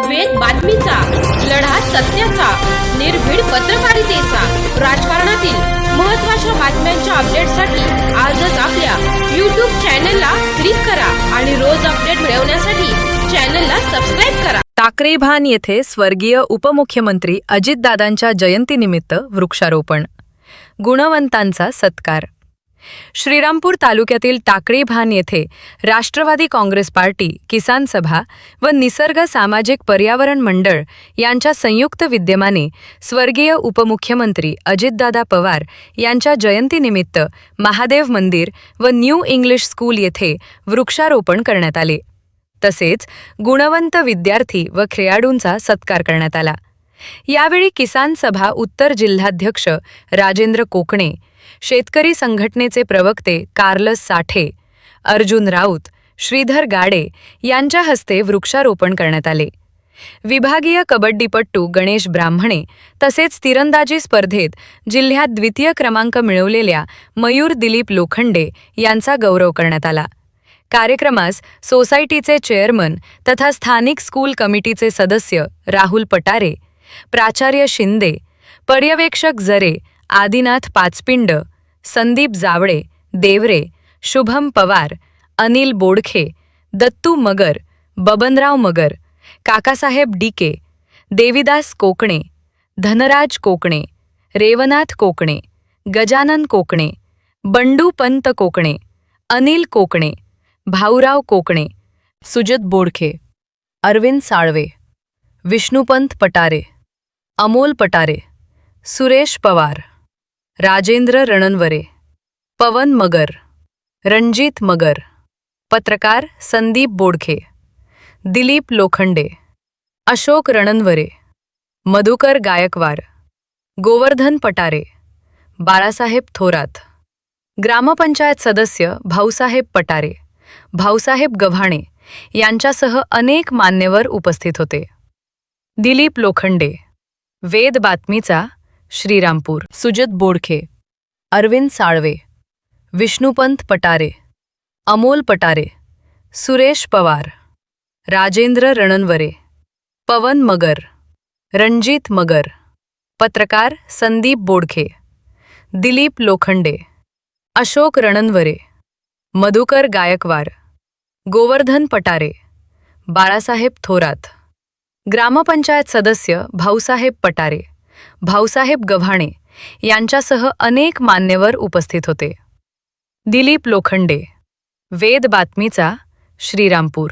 वेद बातमीचा, लढा सत्याचा, निर्भीड पत्रकारितेचा, राजकारणातील महत्त्वाच्या बातम्यांच्या अपडेटसाठी आजच आपल्या YouTube चॅनलला क्लिक करा आणि रोज अपडेट मिळवण्यासाठी चॅनलला सबस्क्राइब करा. टाकळीभान येथे स्वर्गीय उपमुख्यमंत्री अजितदादांच्या जयंतीनिमित्त वृक्षारोपण. गुणवंतांचा सत्कार. श्रीरामपूर तालुक्यातील टाकळीभान येथे राष्ट्रवादी काँग्रेस पार्टी, किसान सभा व निसर्ग सामाजिक पर्यावरण मंडळ यांच्या संयुक्त विद्यमाने स्वर्गीय उपमुख्यमंत्री अजितदादा पवार यांच्या जयंतीनिमित्त महादेव मंदिर व न्यू इंग्लिश स्कूल येथे वृक्षारोपण करण्यात आले. तसेच गुणवंत विद्यार्थी व खेळाडूंचा सत्कार करण्यात आला. यावेळी किसान सभा उत्तर जिल्हाध्यक्ष राजेंद्र कोकणे, शेतकरी संघटनेचे प्रवक्ते कार्लस साठे, अर्जुन राऊत, श्रीधर गाडे यांच्या हस्ते वृक्षारोपण करण्यात आले. विभागीय कबड्डीपट्टू गणेश ब्राह्मणे तसेच तिरंदाजी स्पर्धेत जिल्ह्यात द्वितीय क्रमांक मिळवलेल्या मयूर दिलीप लोखंडे यांचा गौरव करण्यात आला. कार्यक्रमास सोसायटीचे चेअरमन तथा स्थानिक स्कूल कमिटीचे सदस्य राहुल पटारे, प्राचार्य शिंदे, पर्यवेक्षक जरे, आदिनाथ पाचपिंड, संदीप जावळे, देवरे, शुभम पवार, अनिल बोडखे, दत्तू मगर, बबनराव मगर, काकासाहेब डीके, देविदास कोकणे, धनराज कोकणे, रेवनाथ कोकणे, गजानन कोकणे, बंडू पंत कोकणे, अनिल कोकणे, भाऊराव कोकणे, सुजत बोडखे, अरविंद साळवे, विष्णुपंत पटारे, अमोल पटारे, सुरेश पवार, राजेंद्र रणनवरे, पवन मगर, रणजित मगर, पत्रकार संदीप बोडखे, दिलीप लोखंडे, अशोक रणनवरे, मधुकर गायकवार, गोवर्धन पटारे, बाळासाहेब थोरात, ग्रामपंचायत सदस्य भाऊसाहेब पटारे, भाऊसाहेब गव्हाणे यांच्यासह अनेक मान्यवर उपस्थित होते. दिलीप लोखंडे, वेद बातमीचा, श्रीरामपूर. सुजत बोडखे, अरविंद साळवे, विष्णुपंत पटारे, अमोल पटारे, सुरेश पवार, राजेंद्र रणनवरे, पवन मगर, रणजित मगर, पत्रकार संदीप बोडखे, दिलीप लोखंडे, अशोक रणनवरे, मधुकर गायकवार, गोवर्धन पटारे, बाळासाहेब थोरात, ग्रामपंचायत सदस्य भाऊसाहेब पटारे, भाऊसाहेब गव्हाणे यांच्यासह अनेक मान्यवर उपस्थित होते. दिलीप लोखंडे, वेद बातमीचा, श्रीरामपूर.